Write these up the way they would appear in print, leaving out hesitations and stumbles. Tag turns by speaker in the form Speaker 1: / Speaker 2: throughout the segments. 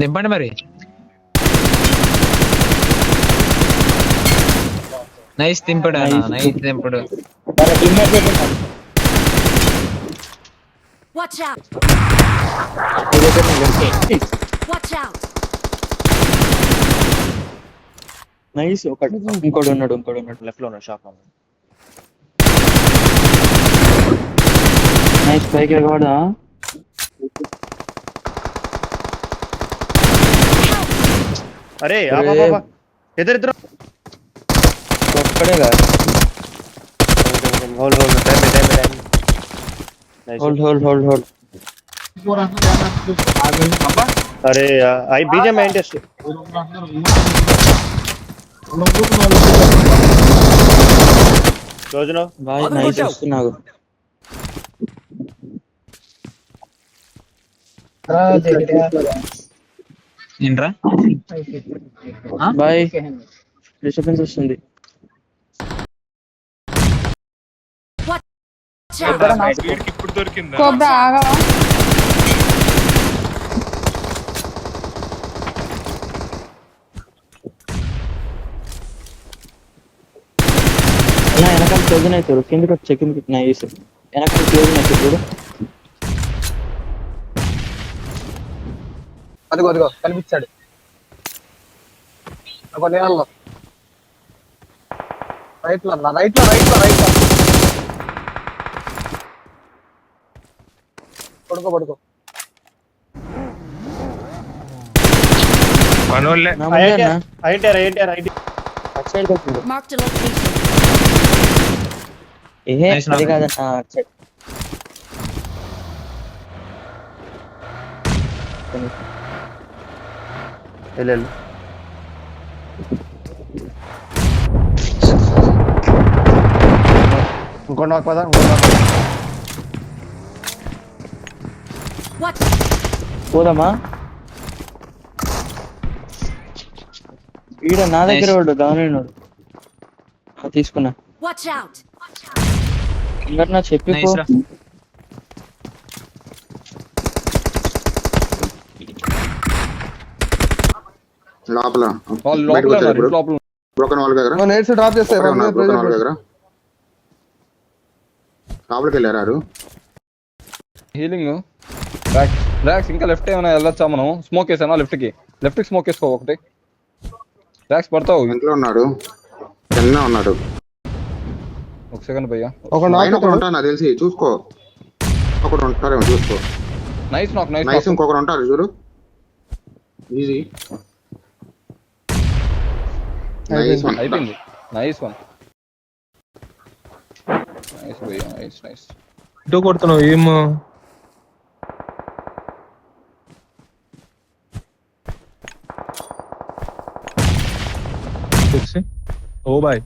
Speaker 1: దింపండి మరి. నైస్ దింపడు అన్న, నైస్ దింపడు.
Speaker 2: Watch out! Watch out!
Speaker 3: Nice. ఒకటి ఇంకోటి ఉన్నాడు లెఫ్ట్ లో ఉన్నాడు షాప్ లో. నైస్. పైకి ఎగవాడా?
Speaker 4: అరే ఇద్దరు
Speaker 3: ఒక్కడే కాదు. హోల్డ్.
Speaker 4: అరే ఐ బీజం ఇంట్రెస్ట్ రోజును
Speaker 3: బాయ్. నైస్ వస్తున్నావు.
Speaker 1: ఏంట్రా
Speaker 3: బాయ్. డిస్టర్బెన్స్ వస్తుంది.
Speaker 5: ఇప్పుడు దొరికిందా?
Speaker 6: కోబ్రా ఆగవా?
Speaker 3: అలా వెనకాల క్లోజ్ అవుతారు. కిందకి వచ్చే కిందకి. నైస్. వెనకాల క్లోజ్ అవుతారు చూడు.
Speaker 7: అదిగో కనిపించాడు నీళ్ళలో. రైట్ లో పడుకో.
Speaker 5: మనోళ్ళే.
Speaker 3: నా ముందే అన్న.
Speaker 4: ఐటీఆర్
Speaker 3: అటు సైడ్ వచ్చిండు.
Speaker 2: Marked a location.
Speaker 3: ఏహే
Speaker 1: Nice
Speaker 3: అది
Speaker 1: knock.
Speaker 3: కాదన్న. అటు సైడ్.
Speaker 4: వెళ్ళు ఇంకో నాకు పదా.
Speaker 2: Watch!
Speaker 3: పోదామా? ఈడ నా దగ్గర వాడు డౌన్ అయినాడు. తీసుకున్నా.
Speaker 2: Watch out!
Speaker 3: ఇంకా నా చెప్పి
Speaker 1: నైస్ రా.
Speaker 8: లోపల బ్రోకన్ వాళ్ళ దగ్గర
Speaker 7: నేట్స్ డ్రాప్ చేస్తాయి.
Speaker 8: బ్రోకన్ వాళ్ళ దగ్గర లోపలికి వెళ్ళారు.
Speaker 9: హీలింగ్ ర్యాక్స్ ఇంకా లెఫ్ట్ ఏమైనా వెళ్ళొచ్చా మనం? స్మోక్ వేసానా లెఫ్ట్ కి స్మోక్ వేసుకో. ఒకటి ర్యాక్స్ పడతావు.
Speaker 8: ఇంట్లో ఉన్నాడు, చిన్న ఉన్నాడు.
Speaker 9: ఒక సెకండ్ భయ్యా.
Speaker 8: ఒకడు ఉంటాను తెలిసి చూసుకో. ఒకడు ఉంటారేమో చూసుకో.
Speaker 9: నైస్ నాక్.
Speaker 8: నైస్. ఇంకొకరు ఉంటారు చూడు. ఈజీ.
Speaker 9: అయిపోయింది. Nice one. నైస్ భయ్యా. నైస్.
Speaker 5: ఇటో కొడుతున్నావు ఏం? ఓ బాయ్.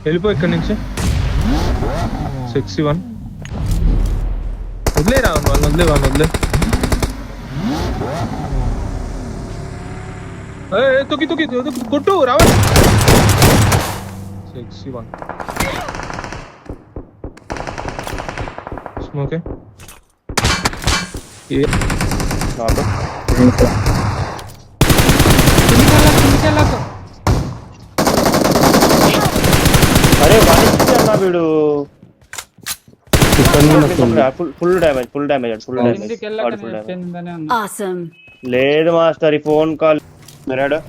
Speaker 5: వెళ్ళిపో ఇక్కడి నుంచి. 61 వదిలేరా? వదిలే. తొక్కి కొట్టు రావాలి. 61 స్మోకే.
Speaker 4: అరే అన్న వీడు ఫుల్ డ్యామేజ్.
Speaker 2: Awesome.
Speaker 4: లేదు మాస్టర్, ఈ ఫోన్ కాల్ మరాడు.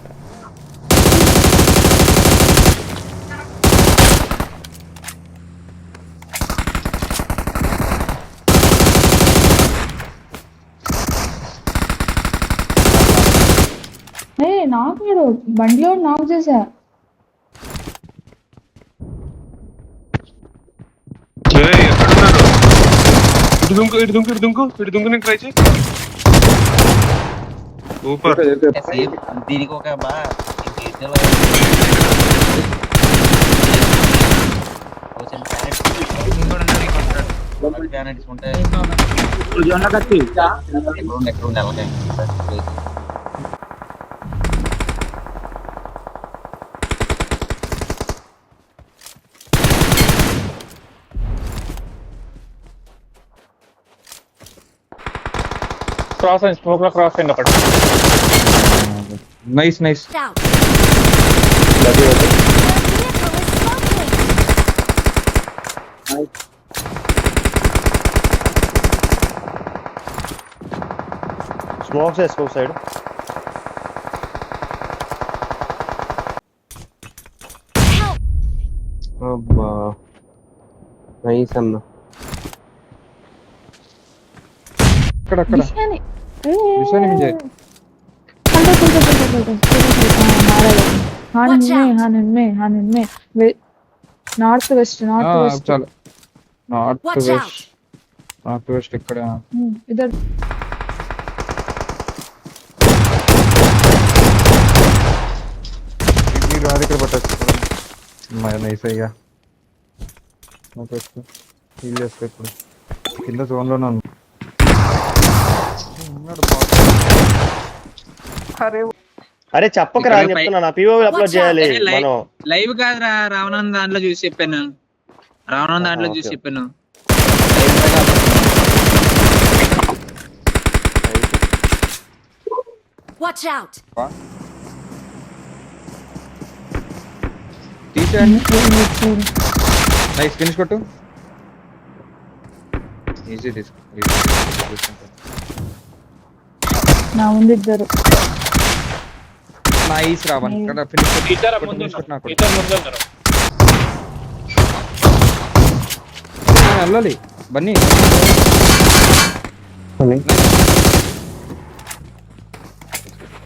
Speaker 6: నాకు బండిలో నాక్ చేసా.
Speaker 5: ఎక్కడున్నారు? ఇటు దుంకు నీకు ట్రై చేయి. సూపర్.
Speaker 1: దీనికి ఒక
Speaker 3: క్రాస్ అయింది, స్మోక్ లో క్రాస్ అయింది ఒకటి.
Speaker 9: Nice nice.
Speaker 2: Watch out.
Speaker 4: Love you.
Speaker 2: Their vehicle is smoking.
Speaker 4: Smokes వేసుకో సైడ్.
Speaker 2: Help.
Speaker 5: అబ్బా నైస్ అన్న.
Speaker 9: అక్కడ
Speaker 6: విషయాన్ని
Speaker 9: విషయాన్ని విజయ్.
Speaker 6: నార్త్ వెస్ట్
Speaker 9: చాలు. North
Speaker 2: Watch out.
Speaker 9: West, north west ఇక్కడ.
Speaker 6: ఇద్దరు
Speaker 9: మీరు రాదు ఇక్కడ పట్టచ్చు. నైస్ అయ్యా. హీల్ చేస్తా ఇప్పుడు. కింద జోన్లోనే ఉంది.
Speaker 4: అరే చెప్పకరా అని చెప్తున్నా, నా పిఓ అప్లోడ్ చేయాలి మనం.
Speaker 1: లైవ్ కాదురా, రావణన్ దాంట్లో చూసి చెప్పాను. రావణన్ దాంట్లో చూసి చెప్పాను.
Speaker 2: Watch out.
Speaker 9: తీసేయండి. నైస్ ఫినిష్ కొట్టు. ఈజీ తీసుకో.
Speaker 6: నా ముందు ఇద్దరు.
Speaker 9: నైస్ రావణ్. ఇక్కడ ఫినిష్ కొట్టు.
Speaker 3: ఇద్దరు ముందు ఉన్నారు.
Speaker 9: వెళ్ళాలి బన్నీ.